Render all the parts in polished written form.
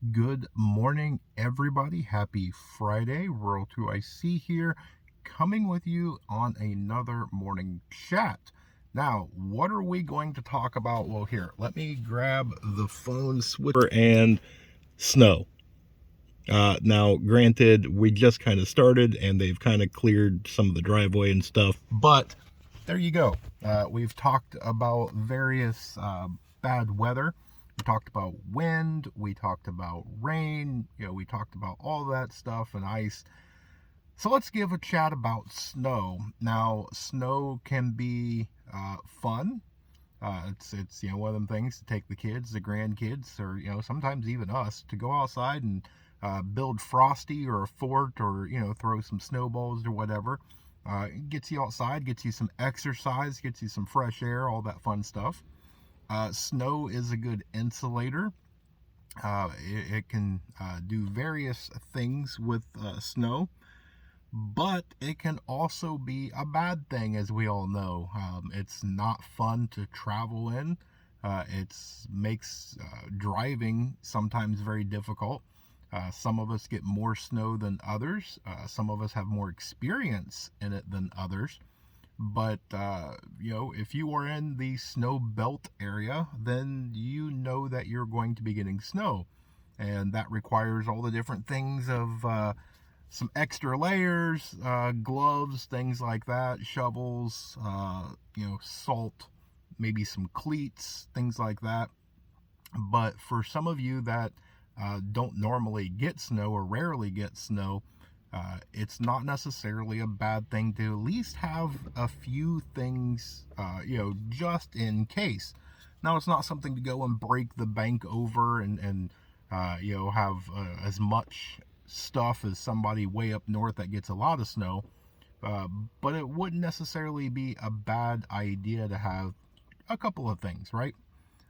Good morning, everybody. Happy Friday. Rural 2IC here, coming with you on another morning chat. Now, what are we going to talk about? Well, here, let me grab the phone switcher and snow. Now, granted, we just kind of started and they've kind of cleared some of the driveway and stuff, but there you go. We've talked about various bad weather. We talked about wind, we talked about rain, we talked about all that stuff and ice. So let's give a chat about snow. Now, snow can be fun. It's one of them things to take the kids, the grandkids, or sometimes even us to go outside and build frosty or a fort, or throw some snowballs or whatever. Gets you outside, gets you some exercise, gets you some fresh air, all that fun stuff. Snow is a good insulator. It can do various things with snow, but it can also be a bad thing, as we all know. It's not fun to travel in. It makes driving sometimes very difficult. Some of us get more snow than others. Some of us have more experience in it than others. But, if you are in the snow belt area, then you know that you're going to be getting snow. And that requires all the different things of some extra layers, gloves, things like that, shovels, salt, maybe some cleats, things like that. But for some of you that don't normally get snow or rarely get snow, it's not necessarily a bad thing to at least have a few things, just in case. Now, it's not something to go and break the bank over and have as much stuff as somebody way up north that gets a lot of snow. Uh, but it wouldn't necessarily be a bad idea to have a couple of things, right?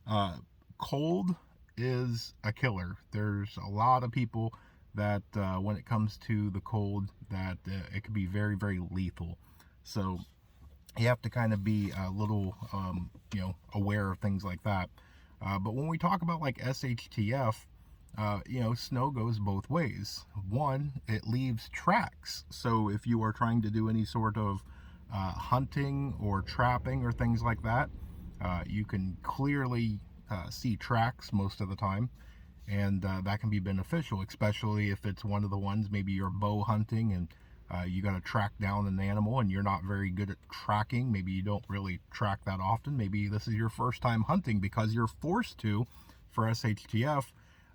Uh, Cold is a killer. There's a lot of people that, when it comes to the cold, that it could be very, very lethal. So you have to kind of be a little, aware of things like that. But when we talk about like SHTF, snow goes both ways. One, it leaves tracks. So if you are trying to do any sort of hunting or trapping or things like that, you can clearly see tracks most of the time, and that can be beneficial, especially if it's one of the ones, maybe you're bow hunting and you got to track down an animal and you're not very good at tracking. Maybe you don't really track that often. Maybe this is your first time hunting because you're forced to for SHTF.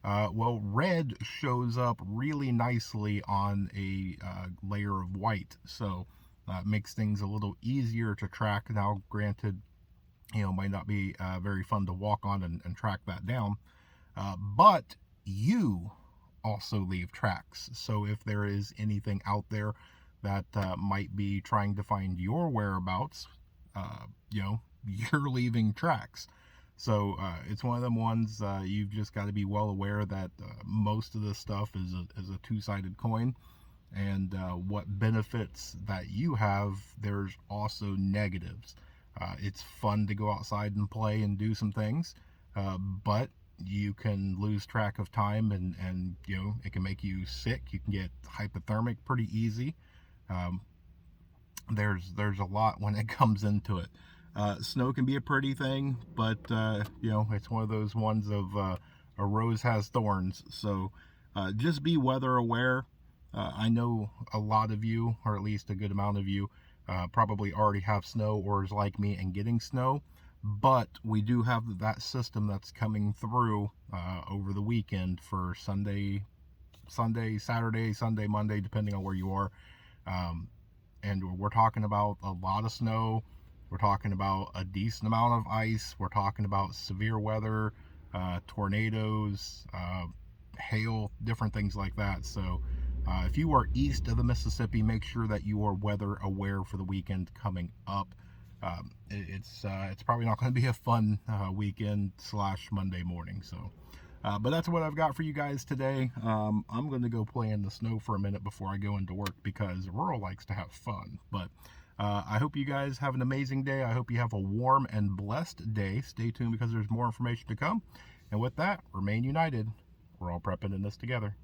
Well, red shows up really nicely on a layer of white, so it makes things a little easier to track. Now, granted, might not be very fun to walk on and track that down, but you also leave tracks. So if there is anything out there that might be trying to find your whereabouts, you're leaving tracks. So it's one of them ones, you've just got to be well aware that most of this stuff is a two-sided coin. And what benefits that you have, there's also negatives. It's fun to go outside and play and do some things, but you can lose track of time, and it can make you sick. You can get hypothermic pretty easy. Um, there's a lot when it comes into it. Snow can be a pretty thing, but it's one of those ones of a rose has thorns. So just be weather aware. I know a lot of you, or at least a good amount of you, probably already have snow or is like me and getting snow. But we do have that system that's coming through over the weekend for Saturday, Sunday, Monday, depending on where you are. Um, and we're talking about a lot of snow. We're talking about a decent amount of ice. We're talking about severe weather, tornadoes, hail, different things like that. So if you are east of the Mississippi, make sure that you are weather aware for the weekend coming up. It's probably not going to be a fun weekend / Monday morning. So, but that's what I've got for you guys today. I'm going to go play in the snow for a minute before I go into work because rural likes to have fun. But I hope you guys have an amazing day. I hope you have a warm and blessed day. Stay tuned because there's more information to come. And with that, remain united. We're all prepping in this together.